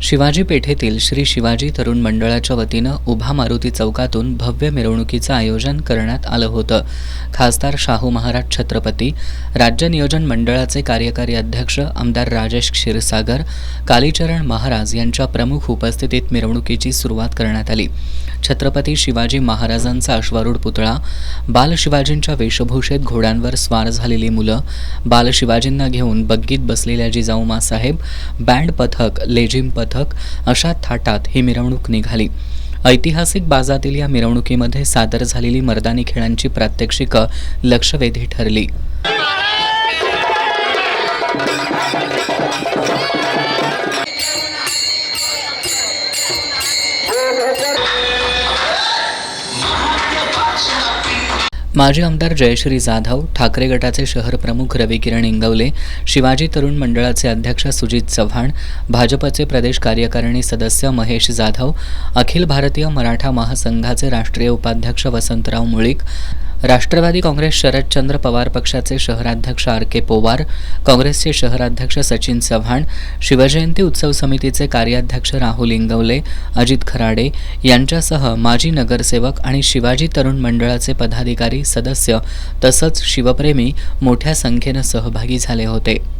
शिवाजी पेठेतील श्री शिवाजी तरुण मंडळाच्या वतीनं उभा मारुती चौकातून भव्य मिरवणुकीचं आयोजन करण्यात आलं होतं. खासदार शाहू महाराज छत्रपती, राज्य नियोजन मंडळाचे कार्यकारी अध्यक्ष आमदार राजेश क्षीरसागर, कालीचरण महाराज यांच्या प्रमुख उपस्थितीत मिरवणुकीची सुरुवात करण्यात आली. छत्रपती शिवाजी महाराजांचा अश्वारूढ पुतळा, बाल शिवाजींच्या वेशभूषेत घोड्यांवर स्वार झालेली मुलं, बाल शिवाजींना घेऊन बग्गीत बसलेल्या जिजाऊ साहेब, बँड पथक, लेझिम पथक अशा थाटात ही मिरवणूक निघाली. ऐतिहासिक बाजातील या मिरवणुकीमध्ये सादर झालेली मर्दानी खेळांची प्रात्यक्षिकं लक्षवेधी ठरली. माजी आमदार जयश्री जाधव, ठाकरे गटाचे शहर प्रमुख रविकिरण इंगवले, शिवाजी तरुण मंडळाचे अध्यक्ष सुजित चव्हाण, भाजपचे प्रदेश कार्यकारिणी सदस्य महेश जाधव, अखिल भारतीय मराठा महासंघाचे राष्ट्रीय उपाध्यक्ष वसंतराव मुळीक, राष्ट्रवादी काँग्रेस शरदचंद्र पवार पक्षाचे शहराध्यक्ष आर.के. पोवार, काँग्रेसचे शहराध्यक्ष सचिन चव्हाण, शिवजयंती उत्सव समितीचे कार्याध्यक्ष राहुल इंगवले, अजित खराडे यांच्यासह माजी नगरसेवक आणि शिवाजी तरुण मंडळाचे पदाधिकारी, सदस्य तसंच शिवप्रेमी मोठ्या संख्येनं सहभागी झाले होते.